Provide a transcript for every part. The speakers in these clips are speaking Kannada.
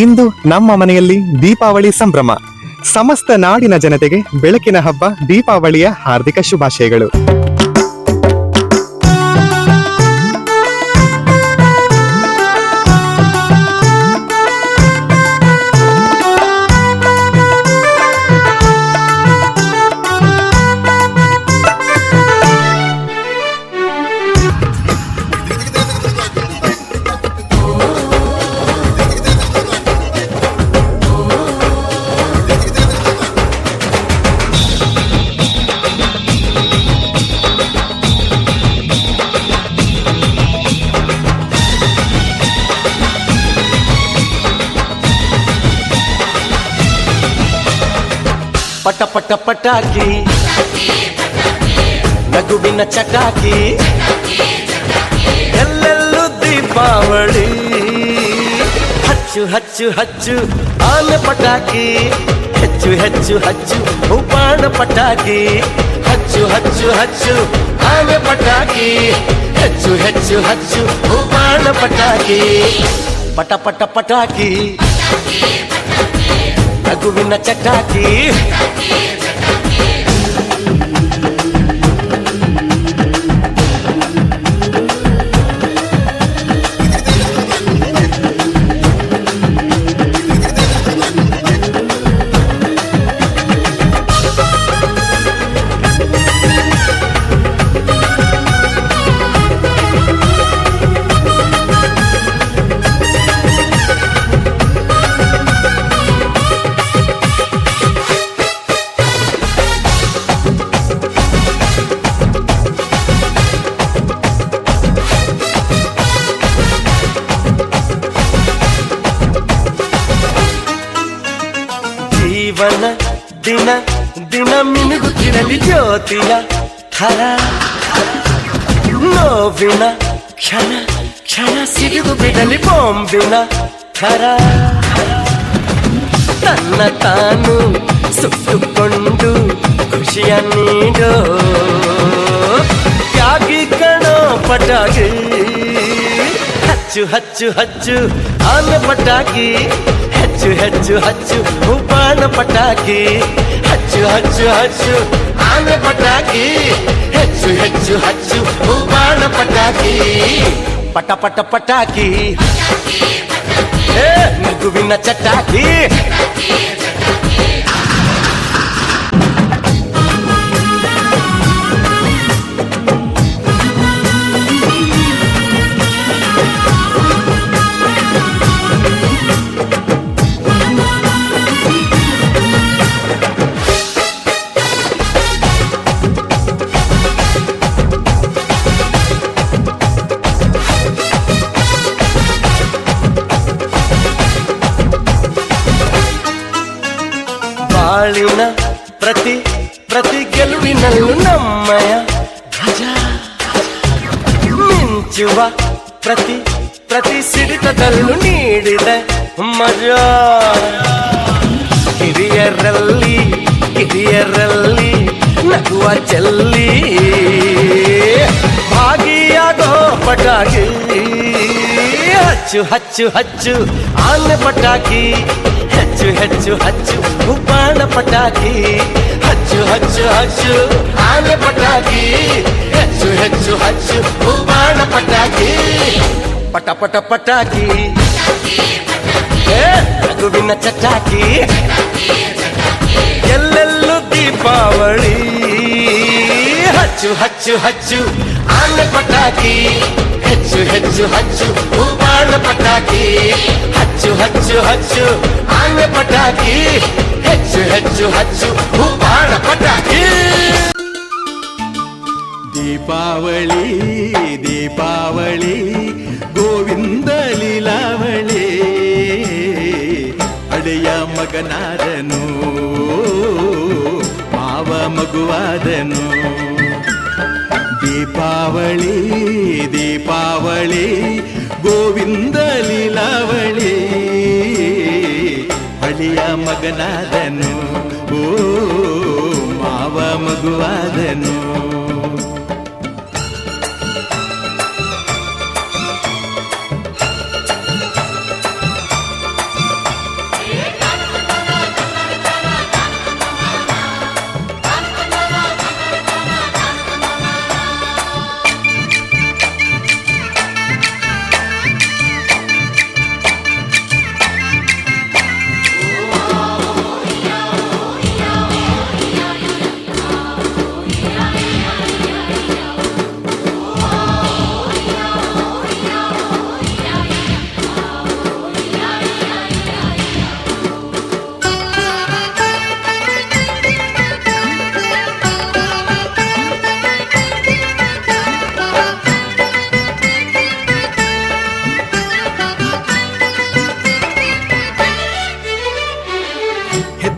ಇಂದು ನಮ್ಮ ಮನೆಯಲ್ಲಿ ದೀಪಾವಳಿ ಸಂಭ್ರಮ. ಸಮಸ್ತ ನಾಡಿನ ಜನತೆಗೆ ಬೆಳಕಿನ ಹಬ್ಬ ದೀಪಾವಳಿಯ ಹಾರ್ದಿಕ ಶುಭಾಶಯಗಳು. ಪಟ ಪಟ ಪಟಾಕಿ ನಗುವಿನ ಚಟಾಕಿ ಎಲ್ಲೆಲ್ಲೂ ದೀಪಾವಳಿ. ಹಚ್ಚು ಹಚ್ಚು ಹಚ್ಚು ಆನೆ ಪಟಾಕಿ, ಹೆಚ್ಚು ಹೆಚ್ಚು ಹಚ್ಚು ಬಾಣ ಪಟಾಕಿ. ಹಚ್ಚು ಹಚ್ಚು ಹಚ್ಚು ಆನೆ ಪಟಾಕಿ, ಹೆಚ್ಚು ಹೆಚ್ಚು ಹಚ್ಚು ಬಾಣ ಪಟಾಕಿ. ಪಟ ಪಟ ಪಟಾಕಿ ನಗುವಿನ ಚಟಾಕಿ. ಜೀವನ ದಿನ ದಿನ ಮಿನುಗುತ್ತಿರಲಿ ಜ್ಯೋತಿಯ ಥರ, ನೋವಿನ ಕ್ಷಣ ಕ್ಷಣ ಸಿಡಿದು ಬಿಡಲಿ ಬಾಂಬಿನ ಥರ. ತನ್ನ ತಾನು ಸುಟ್ಟುಕೊಂಡು ಖುಷಿಯ ನೀಡೋ ತ್ಯಾಗಿ ಕಣೋ ಪಟಾಕಿ. ಹಚ್ಚು ಹಚ್ಚು ಹಚ್ಚು ಆನೆ ಪಟಾಕಿ, ಹೆಚ್ಚು ಹೆಚ್ಚು ಹಚ್ಚು ಬಾಣ ಪಟಾಕಿ. ಹಚ್ಚು ಹಚ್ಚು ಹಚ್ಚು ಆನೆ ಪಟಾಕಿ, ಹೆಚ್ಚು ಹೆಚ್ಚು ಹಚ್ಚು ಬಾಣ ಪಟಾಕಿ. ಪಟ ಪಟ ಪಟಾಕಿ ನಗುವಿನ ಚಟಾಕಿ. ಬಾಳಿನ ಪ್ರತಿ ಪ್ರತಿ ಗೆಲುವಿನಲ್ಲೂ ನಮ್ಮಯ ಧ್ವಜ ಮಿಂಚುವ ಪ್ರತಿ ಪ್ರತಿ ಸಿಡಿತದಲ್ಲೂ ನೀಡಿದೆ ಮಜಾ. ಹಿರಿಯರಲ್ಲಿ ಹಿರಿಯರಲ್ಲಿ ನಗುವ ಚೆಲ್ಲಿ ಭಾಗಿಯಾಗೋ ಪಟಾಕಿ. ಹಚ್ಚು ಹಚ್ಚು ಹಚ್ಚು ಆನೆ ಪಟಾಕಿ, ಹೆಚ್ಚು ಹೆಚ್ಚು ಹಚ್ಚು ಬಾಣ ಪಟಾಕಿ. ಹಚ್ಚು ಹಚ್ಚು ಹಚ್ಚು ಆನೆ ಪಟಾಕಿ, ಹೆಚ್ಚು ಹೆಚ್ಚು ಹಚ್ಚು ಬಾಣ ಪಟಾಕಿ. ಪಟ ಪಟ ಪಟಾಕಿ ನಗುವಿನ ಚಟಾಕಿ. ಎಲ್ಲೆಲ್ಲೂ ದೀಪಾವಳಿ. ಹಚ್ಚು ಹಚ್ಚು ಹಚ್ಚು ಆನೆ ಪಟಾಕಿ, ಹೆಚ್ಚು ಹೆಚ್ಚು ಹಚ್ಚು ಬಾಣ ಪಟಾಕಿ. ಹಚ್ಚು ಹಚ್ಚು ಹಚ್ಚು ಆನೆ ಪಟಾಕಿ, ಹೆಚ್ಚು ಹೆಚ್ಚು ಹಚ್ಚು ಬಾಣ ಪಟಾಕಿ. ದೀಪಾವಳಿ ದೀಪಾವಳಿ ಗೋವಿಂದ ಲೀಲಾವಳಿ. ಅಡೆಯ ಮಗನಾದನು ಮಾವ ಮಗುವಾದನು. ದೀಪಾವಳಿ ದೀಪಾವಳಿ ಗೋವಿಂದ ಲೀಲಾವಳಿ. ಅಳಿಯ ಮಗನಾದನು ಓ ಮಾವ ಮಗುವಾದನು.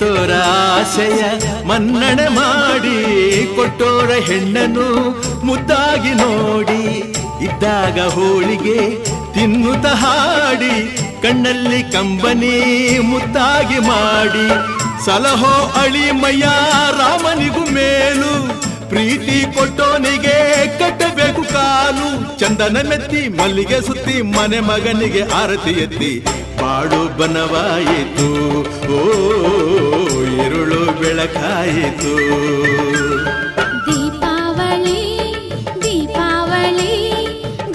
ಹೆತ್ತೋರ ಆಸೆಯ ಮನ್ನಣೆ ಮಾಡಿ ಕೊಟ್ಟೋರ ಹೆಣ್ಣನು ಮುದ್ದಾಗಿ ನೋಡಿ ಇದ್ದಾಗ ಹೋಳಿಗೆ ತಿನ್ನುತ್ತ ಹಾಡಿ ಕಣ್ಣಲ್ಲಿ ಕಂಬನಿ ಮುದ್ದಾಗಿ ಮಾಡಿ ಸಲಹೋ ಅಳಿಮಯ್ಯ ರಾಮನಿಗೂ ಮೇಲು ಪ್ರೀತಿ ಕೊಟ್ಟೋನಿಗೆ ಕಟ್ಟಬೇಕು ಕಾಲು ಚಂದನ ಮೆತ್ತಿ ಮಲ್ಲಿಗೆ ಸುತ್ತಿ ಮನೆ ಮಗನಿಗೆ ಆರತಿ ಎತ್ತಿ ಬಾಳು ಬನವಾಯಿತು ಓ ഇരുಳು ಬೆಳಕಾಯಿತು. ದೀಪಾವಳಿ ದೀಪಾವಳಿ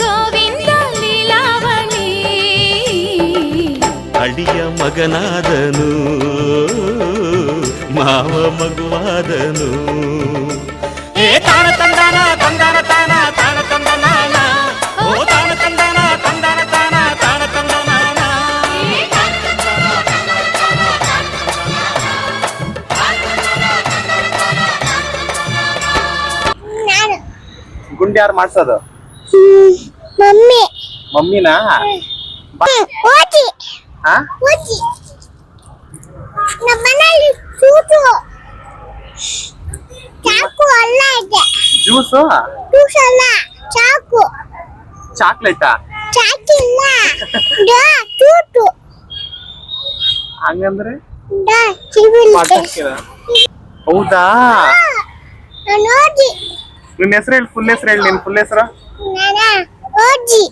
ಗೋವಿಂದ ಲೀಲಾವಳಿ ಅಳಿಯ ಮಗನಾದನು ಮಾವ ಮಗುವಾದನು. ಏ ತಾನ ತಂದಾನ ತಂದಾನ ತಾನ ತಾನ ತಂದನಾನ ಓ ತಾನ ತಂದಾನ ತಂದಾನ ತಾನ ತಾನ ತಂದನಾನ. ನಾನು ಗುಂಡಿ ಯಾರು ಮಾಡ್ಸೋದು? ಮಮ್ಮಿ ಮಮ್ಮಿನಾ? ಓಜಿ ಹಾ? ಓಜಿ ನಮ್ಮನೇಲಿ ಸೂಟು ಚಾಕು ಅಲ್ಲ ಇದೆ. ಜ್ಯೂಸು? ಜ್ಯೂಸ್ ಅಲ್ಲ ಚಾಕು ಚಾಕ್ಲೇಟಾ? ಚಾಕಿಲ್ಲ ಚೂಟು ಹಂಗಂದ್ರೆ ಚಿವಿಲ್ ಹೌದಾ? ಓಜಿ ನಿನ್ನ ಹೆಸರು ಹೇಳಿ, ಫುಲ್ ಹೆಸರು ಹೇಳಿ. ನಿನ್ ಫುಲ್ ಹೆಸರು? ಓಜಿ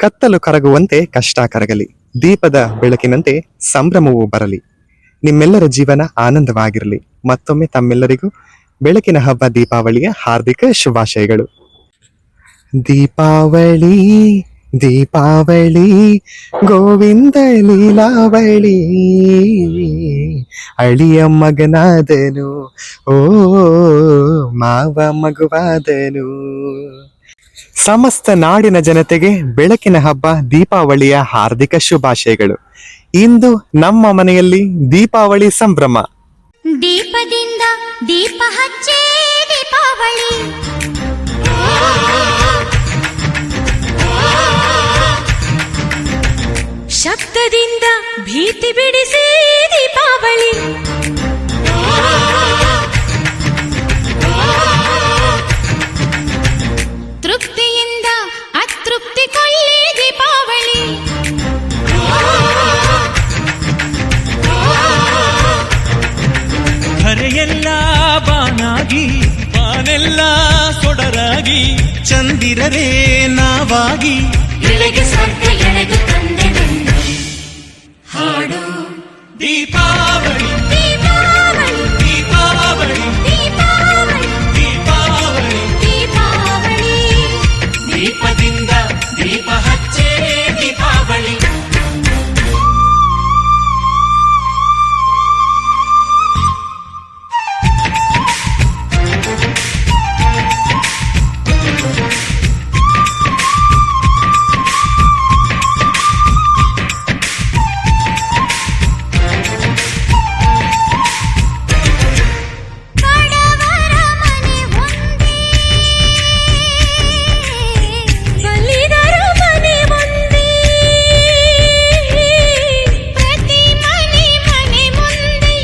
ಕತ್ತಲು ಕರಗುವಂತೆ ಕಷ್ಟ ಕರಗಲಿ, ದೀಪದ ಬೆಳಕಿನಂತೆ ಸಂಭ್ರಮವೂ ಬರಲಿ, ನಿಮ್ಮೆಲ್ಲರ ಜೀವನ ಆನಂದವಾಗಿರಲಿ. ಮತ್ತೊಮ್ಮೆ ತಮ್ಮೆಲ್ಲರಿಗೂ ಬೆಳಕಿನ ಹಬ್ಬ ದೀಪಾವಳಿಯ ಹಾರ್ದಿಕ ಶುಭಾಶಯಗಳು. ದೀಪಾವಳಿ ದೀಪಾವಳಿ ಗೋವಿಂದ ಲೀಲಾವಳಿ ಅಳಿಯ ಮಗನಾದನು ಓ ಮಾವ ಮಗುವಾದನು. ಸಮಸ್ತ ನಾಡಿನ ಜನತೆಗೆ ಬೆಳಕಿನ ಹಬ್ಬ ದೀಪಾವಳಿಯ ಹಾರ್ದಿಕ ಶುಭಾಶಯಗಳು. ಇಂದು ನಮ್ಮ ಮನೆಯಲ್ಲಿ ದೀಪಾವಳಿ ಸಂಭ್ರಮ. ದೀಪದಿಂದ ದೀಪ ಹಚ್ಚೇ ದೀಪಾವಳಿ ಶಬ್ದದಿಂದ ಭೀತಿ ಬಿಡಿಸಿ ದೀಪಾವಳಿ ತೃಪ್ತಿಯಿಂದ ಅತೃಪ್ತಿ ಕೊಲ್ಲಿ ದೀಪಾವಳಿ ಧರೆಯೆಲ್ಲ ಬಾನಾಗಿ ಬಾನೆಲ್ಲ ಸೊಡರಾಗಿ ಚಂದಿರರೇ ನಾವಾಗಿ ಎಳೆಗೆ ಸ್ವರ್ಗ ಎಳೆದು ತಂದೆನೆಂದು ಹಾಡು ದೀಪಾವಳಿ ದೀಪಾವಳಿ ದೀಪಾವಳಿ ದೀಪಾವಳಿ ದೀಪಾವಳಿ ದೀಪಾವಳಿ ದೀಪದಿಂದ ದೀಪ ಹಚ್ಚೇ ದೀಪಾವಳಿ. ಬಡವರ ಮನೆ ಒಂದೇ ಬಲ್ಲಿದರ ಮನೆ ಒಂದೇ ಪ್ರತಿ ಮನೆ ಮನೆ ಮುಂದೆ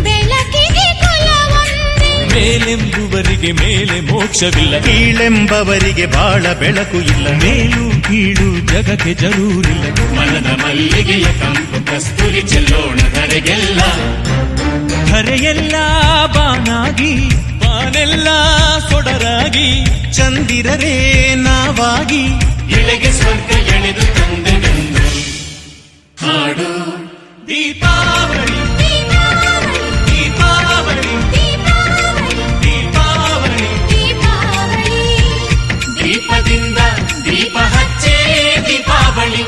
ಬೆಳಕಿಗೆ ಕುಲ ಒಂದೇ ಮೇಲೆಂಬುವರಿಗೆ ಮೇಲೆ ಮೋಕ್ಷವಿಲ್ಲ, ಕೀಳೆಂಬವರಿಗೆ ಬಾಳ ಬೆಳಕು ಇಲ್ಲ, ಮೇಲು ಕೀಳು ಜಗಕ್ಕೆ ಜರೂರಿಲ್ಲ, ಮನದ ಮಲ್ಲಿಗೆಯ ಕಂಪು ಕಸ್ತೂರಿ ಚೆಲ್ಲೋಣ ಧರೆಗೆಲ್ಲ. ಧರೆಯೆಲ್ಲ ಬಾನಾಗಿ ಬಾನೆಲ್ಲ ಸೊಡರಾಗಿ ಚಂದಿರರೇ ನಾವಾಗಿ ಎಳೆಗೆ ಸ್ವರ್ಗ ಎಳೆದು ತಂದೆನೆಂದು ಹಾಡು ದೀಪಾವಳಿ ದೀಪಾವಳಿ ದೀಪಾವಳಿ ದೀಪಾವಳಿ ದೀಪಾವಳಿ ದೀಪಾವಳಿ ದೀಪದಿಂದ ದೀಪ ಹಚ್ಚೇ ದೀಪಾವಳಿ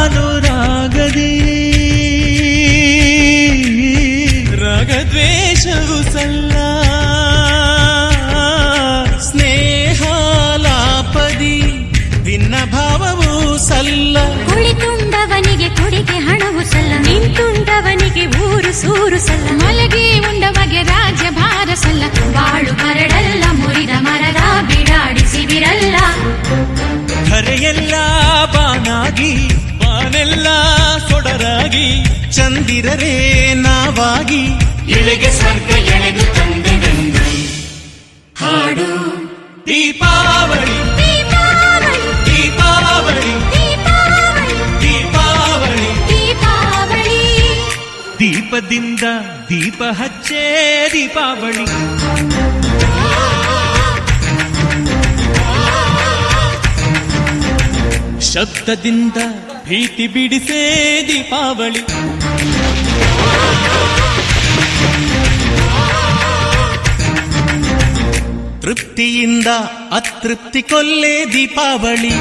ರಾಗಾನುರಾಗದಿ ರಾಗದ್ವೇಷವು ಸಲ್ಲ ಸ್ನೇಹಾಲಾಪದಿ ಭಿನ್ನ ಭಾವವೂ ಸಲ್ಲ ಕುಳಿತುಂಡವನಿಗೆ ಕುಡಿಗೆ ಹಣವು ಸಲ್ಲ ನಿಂತುಂಡವನಿಗೆ ಊರು ಸೂರು ಸಲ್ಲ ಮಲಗಿ ಉಂಡವಗೆ ರಾಜ್ಯ ಭಾರ ಸಲ್ಲ ಬಾಳು ಮರಡಲ್ಲ ಮುರಿದ ಮರದ ಬಿಡಾಡಿಸಿದಿರಲ್ಲ ಧರೆಯೆಲ್ಲ ಬಾನಾಗಿ ಬಾನೆಲ್ಲ ಸೊಡರಾಗಿ ಚಂದಿರರೇ ನಾವಾಗಿ ಎಳೆಗೆ ಸ್ವರ್ಗ ಎಳೆದು ತಂದೆವೆಂದು ಹಾಡು ದೀಪಾವಳಿ ದೀಪಾವಳಿ ದೀಪಾವಳಿ ದೀಪಾವಳಿ ದೀಪಾವಳಿ ದೀಪಾವಳಿ ದೀಪದಿಂದ ದೀಪ ಹಚ್ಚೇ ದೀಪಾವಳಿ ಶಬ್ದದಿಂದ ಭೀತಿ ಬಿಡಿಸೇ ದೀಪಾವಳಿ ತೃಪ್ತಿಯಿಂದ ಅತೃಪ್ತಿ ಕೊಲ್ಲೇ ದೀಪಾವಳಿ